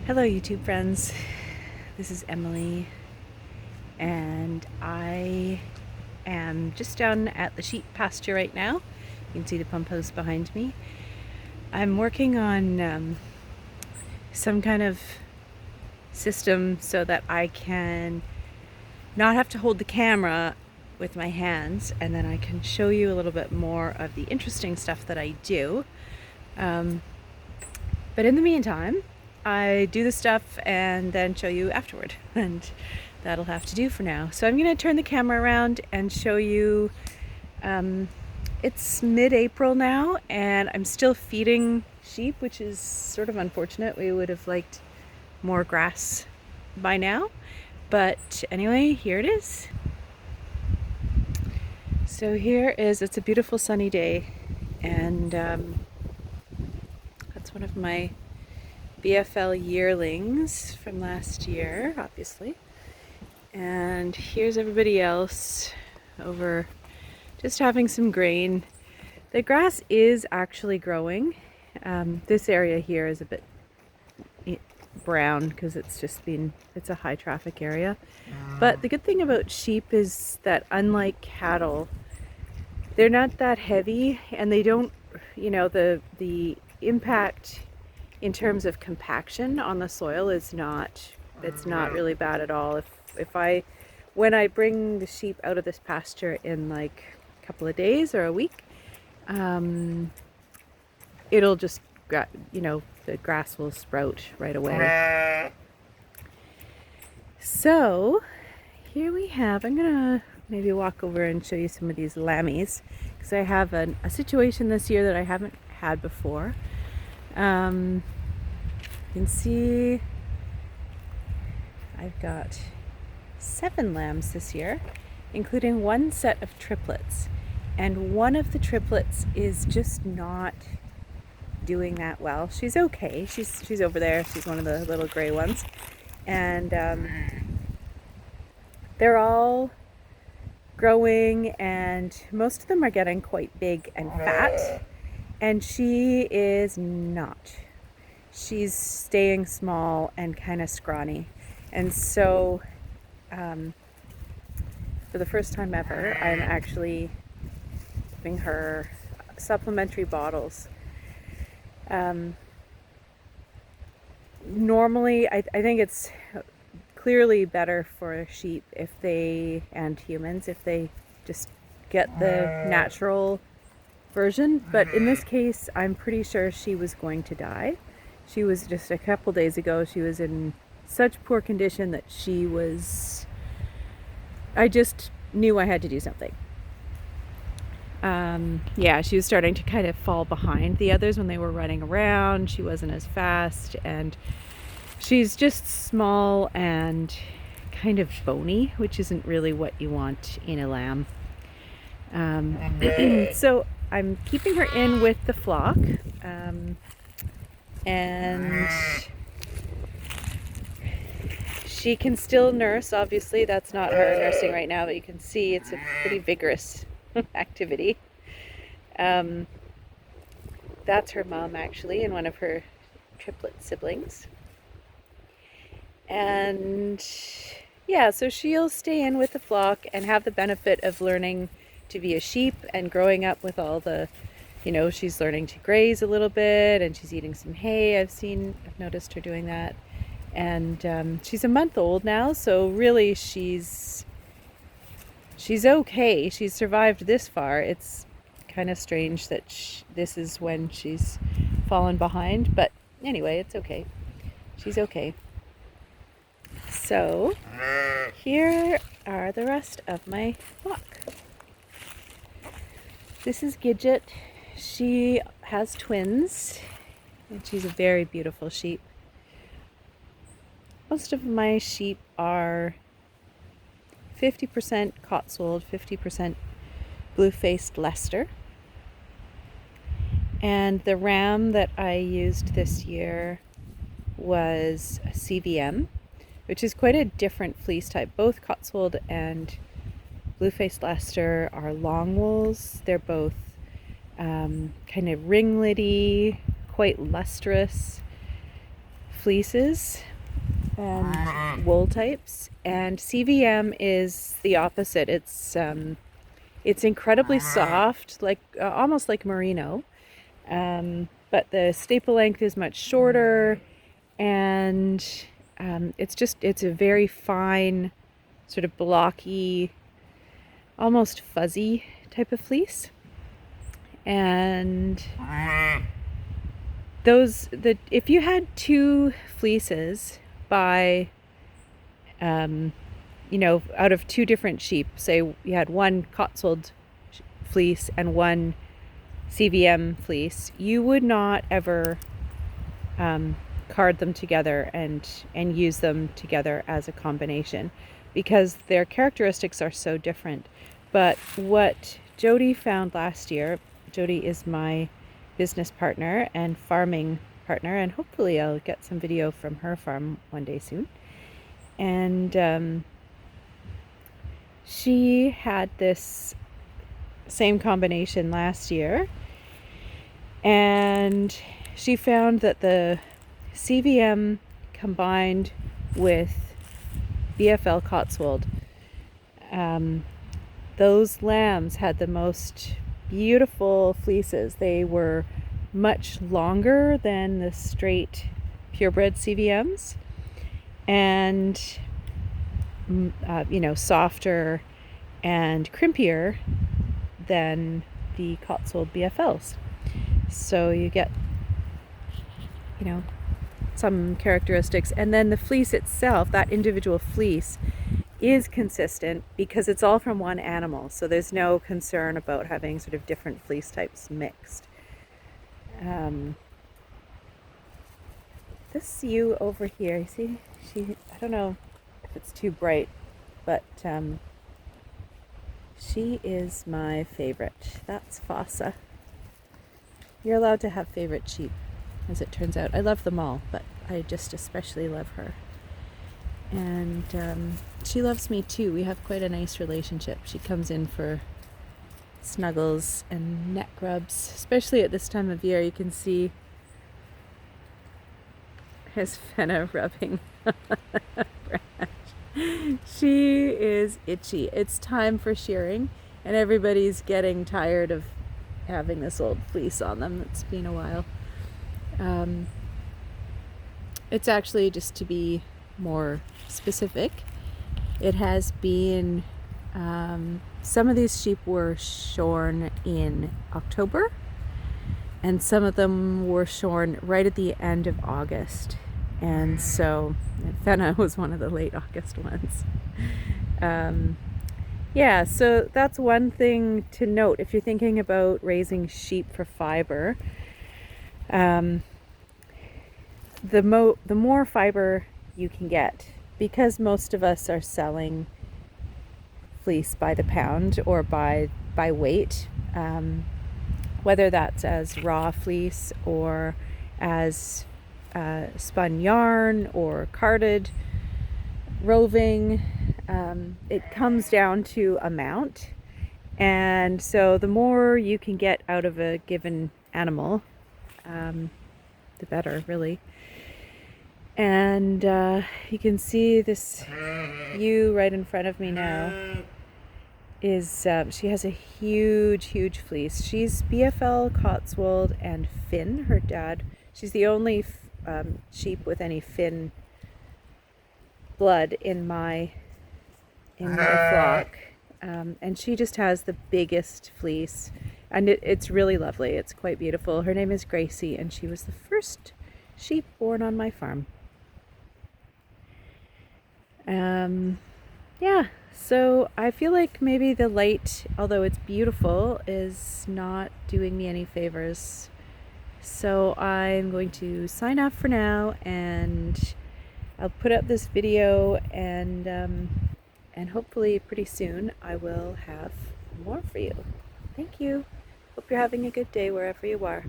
Hello YouTube friends, this is Emily and I am just down at the sheep pasture right now. You can see the pump house behind me. I'm working on some kind of system so that I can not have to hold the camera with my hands, and then I can show you a little bit more of the interesting stuff that I do. But in the meantime, I do the stuff and then show you afterward, and that'll have to do for now. So I'm going to turn the camera around and show you. It's mid-April now and I'm still feeding sheep, which is sort of unfortunate. We would have liked more grass by now, but anyway, here it is. So it's a beautiful sunny day, and that's one of my BFL yearlings from last year, obviously. And here's everybody else over just having some grain. The grass is actually growing. This area here is a bit brown because it's a high traffic area. But the good thing about sheep is that unlike cattle, they're not that heavy, and they don't, the impact in terms of compaction on the soil it's not really bad at all. When I bring the sheep out of this pasture in like a couple of days or a week, it'll just, the grass will sprout right away. So here we have, I'm gonna maybe walk over and show you some of these lammies, because I have a situation this year that I haven't had before. You can see I've got 7 lambs this year, including one set of triplets, and one of the triplets is just not doing that well. She's okay. She's over there. She's one of the little gray ones, and they're all growing, and most of them are getting quite big and fat, and she is not. She's staying small and kind of scrawny. And so for the first time ever, I'm actually giving her supplementary bottles. Normally, I think it's clearly better for sheep and humans if they just get the natural version, but in this case I'm pretty sure she was going to die. She was, just a couple days ago, she was in such poor condition that I just knew I had to do something. She was starting to kind of fall behind the others when they were running around. She wasn't as fast, and she's just small and kind of bony, which isn't really what you want in a lamb. So I'm keeping her in with the flock, and she can still nurse. Obviously, that's not her nursing right now, but you can see it's a pretty vigorous activity. That's her mom, actually, and one of her triplet siblings. And yeah, so she'll stay in with the flock and have the benefit of learning to be a sheep and growing up with all the, she's learning to graze a little bit, and she's eating some hay. I've noticed her doing that. And she's a month old now, so really she's okay. She's survived this far. It's kind of strange that this is when she's fallen behind, but anyway, it's okay. She's okay. So here are the rest of my flock. This is Gidget. She has twins, and she's a very beautiful sheep. Most of my sheep are 50% Cotswold, 50% blue-faced Leicester. And the ram that I used this year was a CVM, which is quite a different fleece type. Both Cotswold and blue-faced Leicester are long wools. They're both kind of ringlety, quite lustrous, fleeces and wool types, and CVM is the opposite. It's incredibly soft, like almost like merino, but the staple length is much shorter, and it's a very fine, sort of blocky, almost fuzzy type of fleece. And if you had two fleeces by out of two different sheep, say you had one Cotswold fleece and one CVM fleece, you would not ever card them together and use them together as a combination, because their characteristics are so different. But what Jody found last year, Jody is my business partner and farming partner, and hopefully I'll get some video from her farm one day soon. And she had this same combination last year, and she found that the CVM combined with BFL Cotswold, those lambs had the most beautiful fleeces. They were much longer than the straight purebred CVMs, and softer and crimpier than the Cotswold BFLs. So you get some characteristics, and then the fleece itself, that individual fleece, is consistent because it's all from one animal, so there's no concern about having sort of different fleece types mixed. This ewe over here, you see, I don't know if it's too bright, but she is my favorite. That's Fossa. You're allowed to have favorite sheep, as it turns out. I love them all, but I just especially love her. And she loves me too. We have quite a nice relationship. She comes in for snuggles and neck rubs, especially at this time of year. You can see his Fenna rubbing branch. She is itchy. It's time for shearing, and everybody's getting tired of having this old fleece on them. It's been a while. It's actually, just to be more specific, it has been some of these sheep were shorn in October, and some of them were shorn right at the end of August, and so Fenna was one of the late August ones. Yeah, so that's one thing to note if you're thinking about raising sheep for fiber. The more fiber you can get, because most of us are selling fleece by the pound or by weight, whether that's as raw fleece or as spun yarn or carded roving, it comes down to amount, and so the more you can get out of a given animal, the better, really. And you can see this ewe right in front of me now is she has a huge fleece. She's BFL Cotswold and Finn, her dad. She's the only sheep with any Finn blood in my flock, and she just has the biggest fleece, and it's really lovely. It's quite beautiful. Her name is Gracie, and she was the first sheep born on my farm. Yeah, so I feel like maybe the light, although it's beautiful, is not doing me any favors. So I'm going to sign off for now, and I'll put up this video, and hopefully pretty soon I will have more for you. Thank you. Hope you're having a good day wherever you are.